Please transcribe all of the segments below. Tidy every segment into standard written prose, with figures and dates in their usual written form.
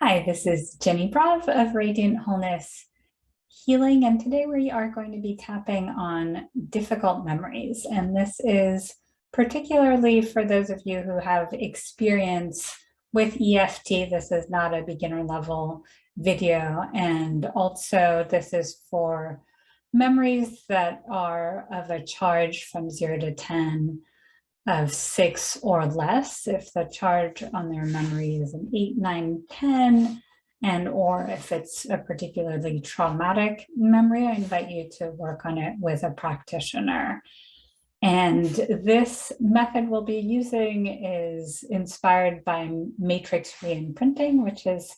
Hi, this is Jenny Brav of Radiant Wholeness Healing, and today we are going to be tapping on difficult memories. And this is particularly for those of you who have experience with EFT. This is not a beginner level video. And also, this is for memories that are of a charge from 0 to 10 of 6 or less. If the charge on their memory is an 8, 9, 10, and or if it's a particularly traumatic memory, I invite you to work on it with a practitioner. And this method we'll be using is inspired by matrix reimprinting, which is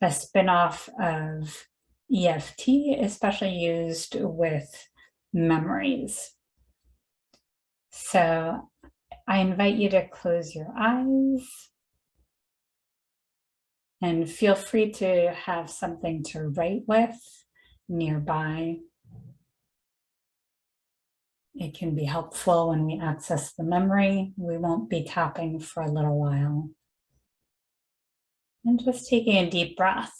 a spin-off of EFT, especially used with memories. So I invite you to close your eyes and feel free to have something to write with nearby. It can be helpful when we access the memory. We won't be tapping for a little while. And just taking a deep breath.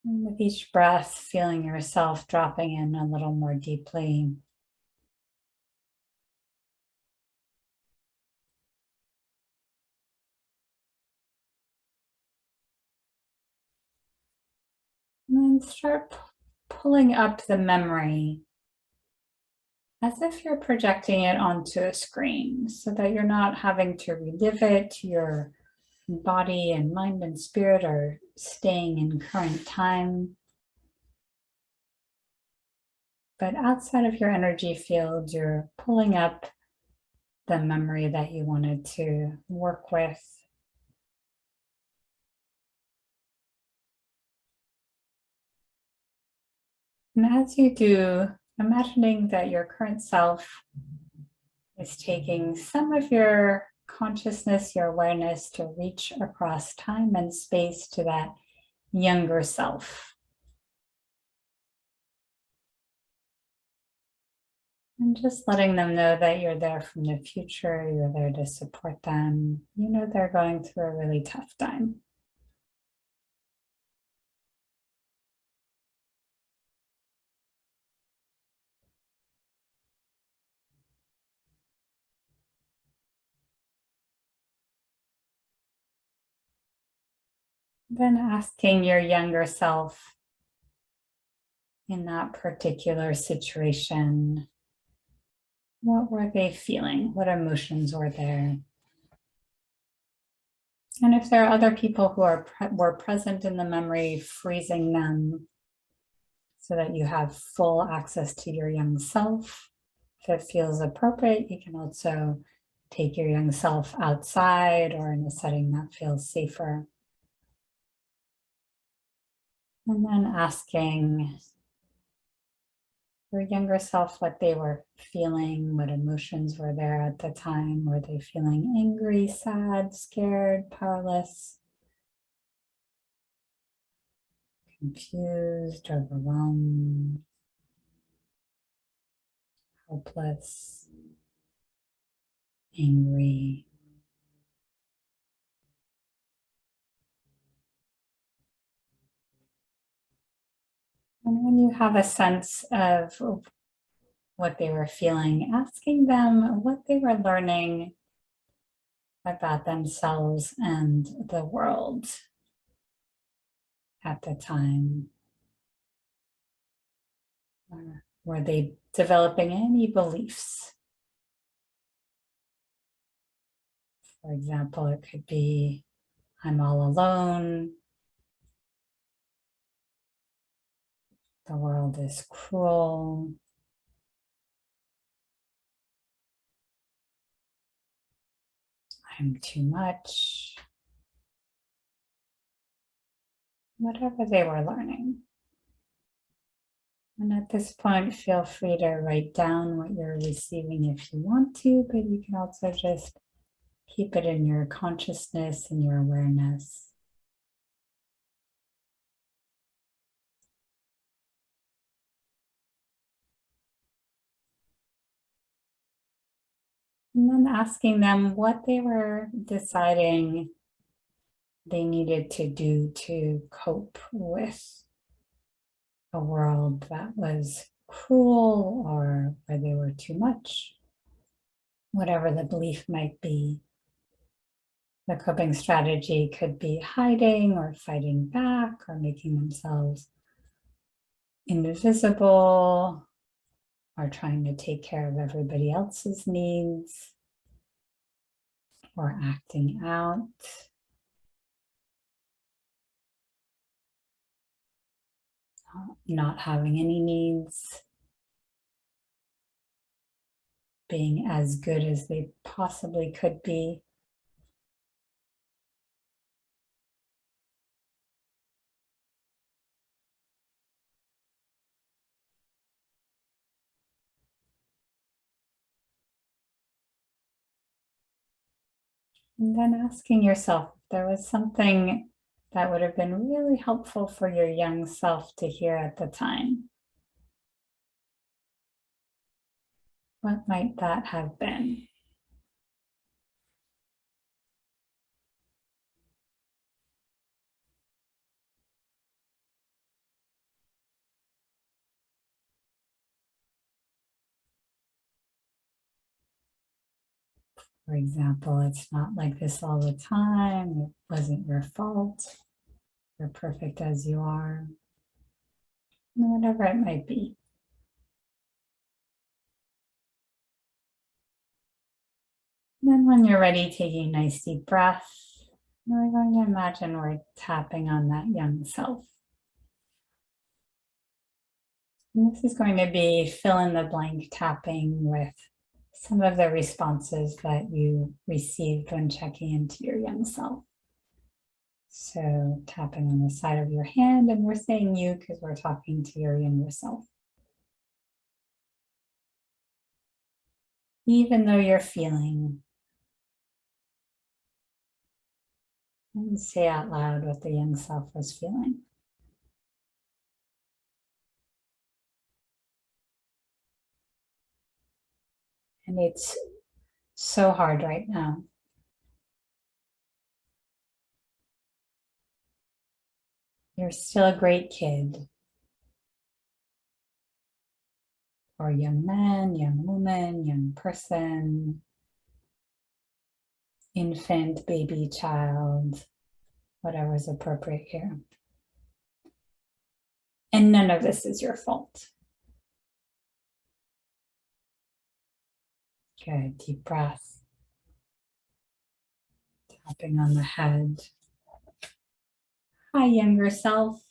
And with each breath, feeling yourself dropping in a little more deeply. And then start pulling up the memory as if you're projecting it onto a screen so that you're not having to relive it. Your body and mind and spirit are staying in current time. But outside of your energy field, you're pulling up the memory that you wanted to work with. And as you do, imagining that your current self is taking some of your consciousness, your awareness to reach across time and space to that younger self. And just letting them know that you're there from the future, you're there to support them. You know they're going through a really tough time. Then asking your younger self in that particular situation, what were they feeling? What emotions were there? And if there are other people who were present in the memory, freezing them so that you have full access to your young self. If it feels appropriate, you can also take your young self outside or in a setting that feels safer. And then asking your younger self what they were feeling, what emotions were there at the time. Were they feeling angry, sad, scared, powerless, confused, overwhelmed, helpless, angry? And when you have a sense of what they were feeling, asking them what they were learning about themselves and the world at the time. Were they developing any beliefs? For example, it could be, I'm all alone. The world is cruel. I'm too much. Whatever they were learning. And at this point, feel free to write down what you're receiving if you want to, but you can also just keep it in your consciousness and your awareness. And then asking them what they were deciding they needed to do to cope with a world that was cruel or where they were too much, whatever the belief might be. The coping strategy could be hiding or fighting back or making themselves invisible or trying to take care of everybody else's needs or acting out. Not having any needs, being as good as they possibly could be. And then asking yourself if there was something that would have been really helpful for your young self to hear at the time. What might that have been? For example, it's not like this all the time. It wasn't your fault. You're perfect as you are. Whatever it might be. And then when you're ready, taking a nice deep breath, we're going to imagine we're tapping on that young self. And this is going to be fill in the blank tapping with some of the responses that you received when checking into your young self. So tapping on the side of your hand, and we're saying you because we're talking to your younger self. Even though you're feeling, and say out loud what the young self was feeling. And it's so hard right now. You're still a great kid, or young man, young woman, young person, infant, baby, child, whatever is appropriate here. And none of this is your fault. Good, deep breath. Tapping on the head. Hi, younger self.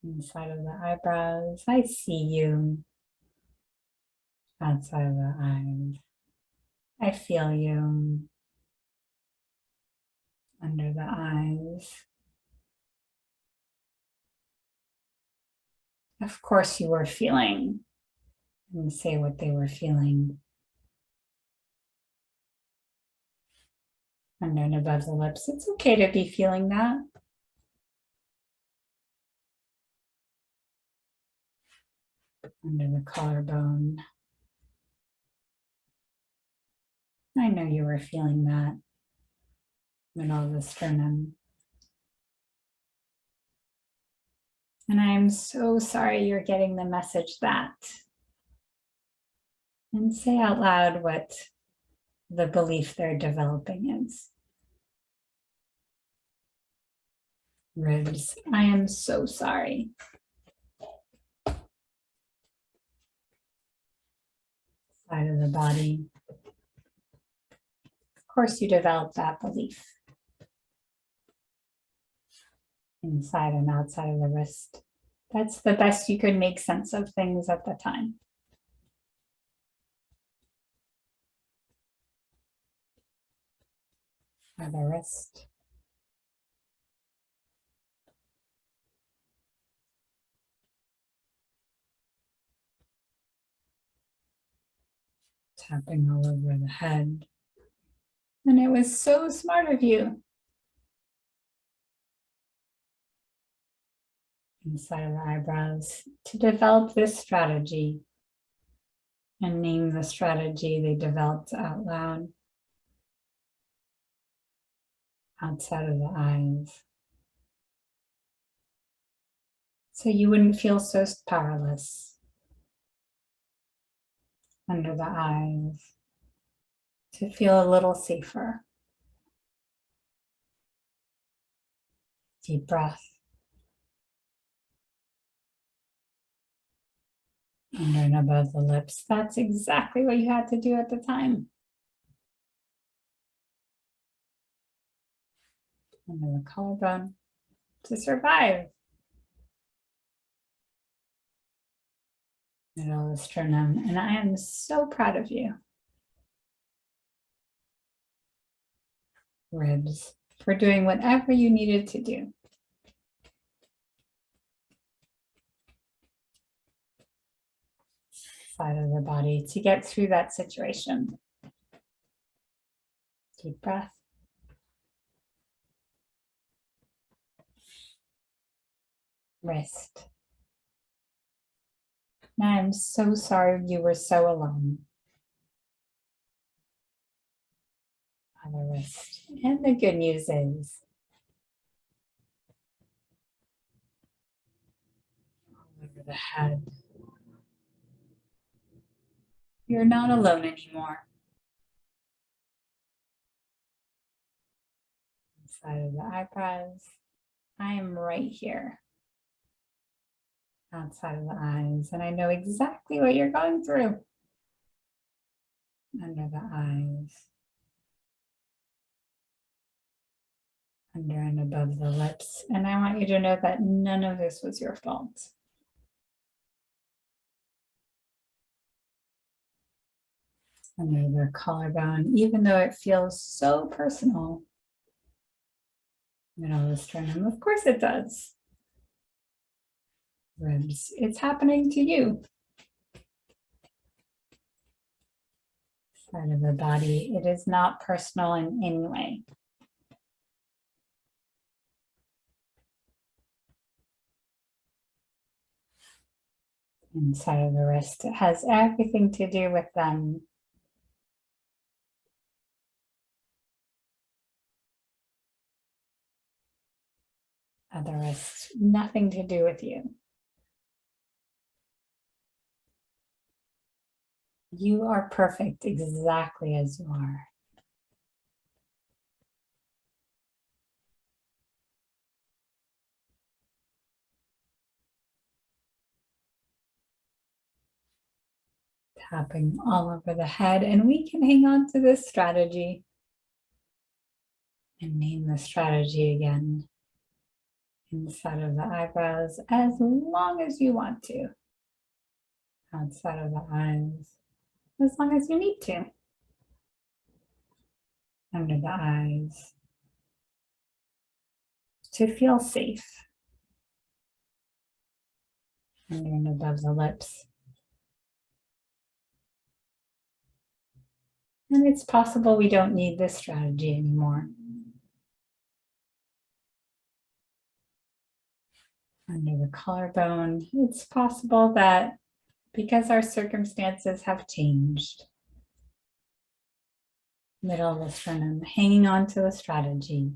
Inside of the eyebrows. I see you. Outside of the eyes. I feel you. Under the eyes. Of course you were feeling. And say what they were feeling. Under and above the lips. It's okay to be feeling that. Under the collarbone. I know you were feeling that. Middle of the sternum. And I'm so sorry you're getting the message that. And say out loud what the belief they're developing is. Ribs, I am so sorry. Side of the body. Of course you developed that belief. Inside and outside of the wrist. That's the best you could make sense of things at the time. Or the wrist. Tapping all over the head. And it was so smart of you. Inside of the eyebrows to develop this strategy and name the strategy they developed out loud, outside of the eyes. So you wouldn't feel so powerless under the eyes, to feel a little safer. Deep breath. Under and above the lips. That's exactly what you had to do at the time. Under the collarbone to survive. Middle of the sternum. And I am so proud of you. Ribs, for doing whatever you needed to do. Side of the body to get through that situation. Deep breath. Wrist. I'm so sorry you were so alone. Other wrist. And the good news is, over the head, you're not alone anymore. Inside of the eyebrows, I am right here. Outside of the eyes, and I know exactly what you're going through. Under the eyes. Under and above the lips. And I want you to know that none of this was your fault. Under the collarbone, even though it feels so personal. Middle of the sternum, of course it does. Ribs, it's happening to you. Side of the body, it is not personal in any way. Inside of the wrist, it has everything to do with them. Other wrist, nothing to do with you. You are perfect exactly as you are. Tapping all over the head, and we can hang on to this strategy and name the strategy again inside of the eyebrows as long as you want to. Outside of the eyes, as long as you need to. Under the eyes, to feel safe. Under and above the lips. And it's possible we don't need this strategy anymore. Under the collarbone, it's possible that because our circumstances have changed, middle of the sternum, hanging on to a strategy.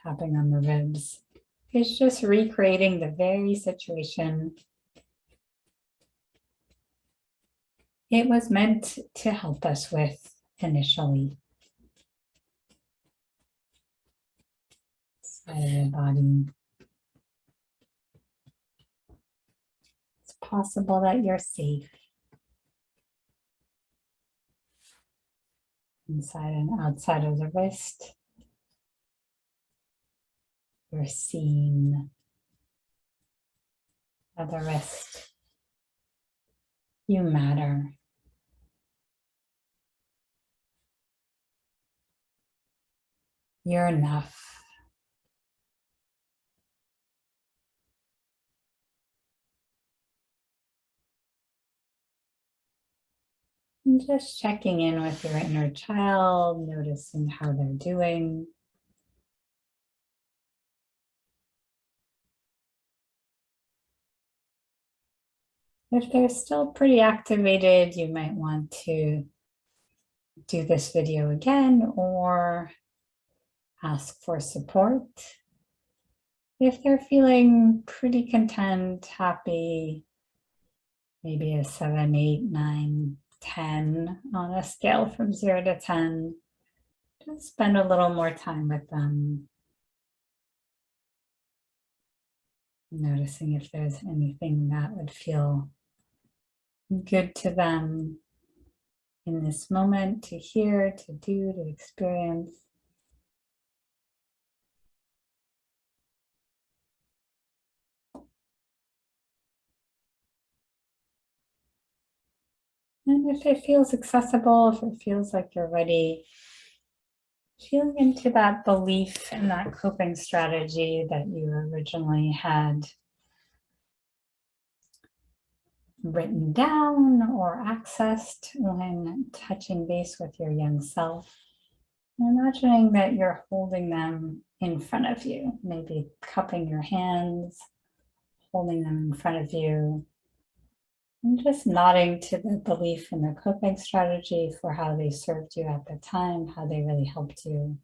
Tapping on the ribs. It's just recreating the very situation it was meant to help us with initially. Side of the body. It's possible that you're safe. Inside and outside of the wrist. You're seen. Of the wrist. You matter. You're enough. And just checking in with your inner child, noticing how they're doing. If they're still pretty activated, you might want to do this video again or ask for support. If they're feeling pretty content, happy, maybe a 7, 8, 9, 10 on a scale from 0 to 10, just spend a little more time with them. Noticing if there's anything that would feel good to them in this moment, to hear, to do, to experience. And if it feels accessible, if it feels like you're ready, feeling into that belief and that coping strategy that you originally had written down or accessed when touching base with your young self. Imagining that you're holding them in front of you, maybe cupping your hands, holding them in front of you, and just nodding to the belief in the coping strategy for how they served you at the time, how they really helped you.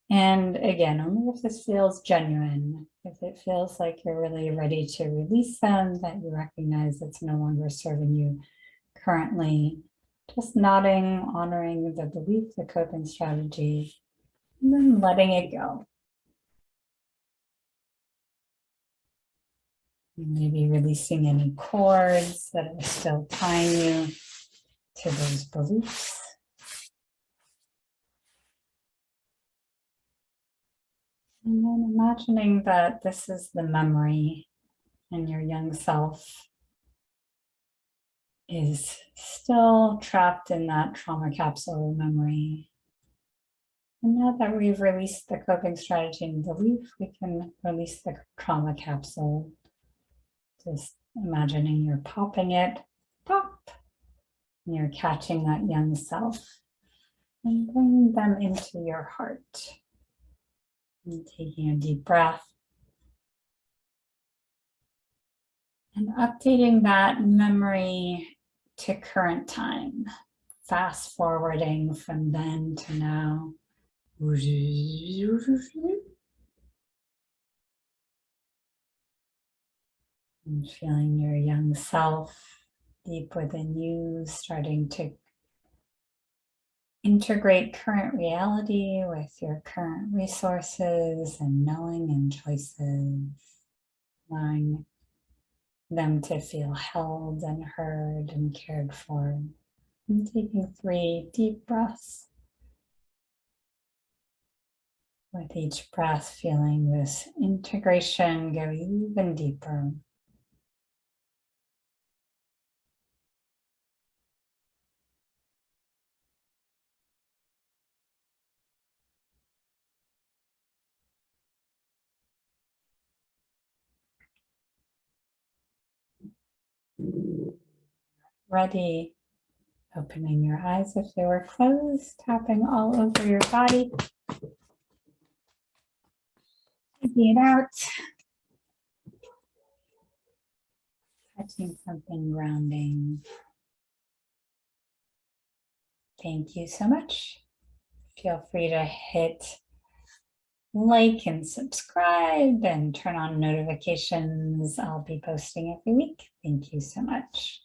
And again, only if this feels genuine, if it feels like you're really ready to release them, that you recognize it's no longer serving you currently, just nodding, honoring the belief, the coping strategy, and then letting it go. Maybe releasing any cords that are still tying you to those beliefs. And then imagining that this is the memory and your young self is still trapped in that trauma capsule memory. And now that we've released the coping strategy and belief, we can release the trauma capsule. Just imagining you're popping it, pop, and you're catching that young self and bringing them into your heart. And taking a deep breath and updating that memory to current time, fast forwarding from then to now. And feeling your young self deep within you, starting to integrate current reality with your current resources and knowing and choices, allowing them to feel held and heard and cared for. And taking 3 deep breaths. With each breath, feeling this integration go even deeper. Ready, opening your eyes if they were closed, tapping all over your body. Taking it out. Touching something grounding. Thank you so much. Feel free to hit like and subscribe and turn on notifications. I'll be posting every week. Thank you so much.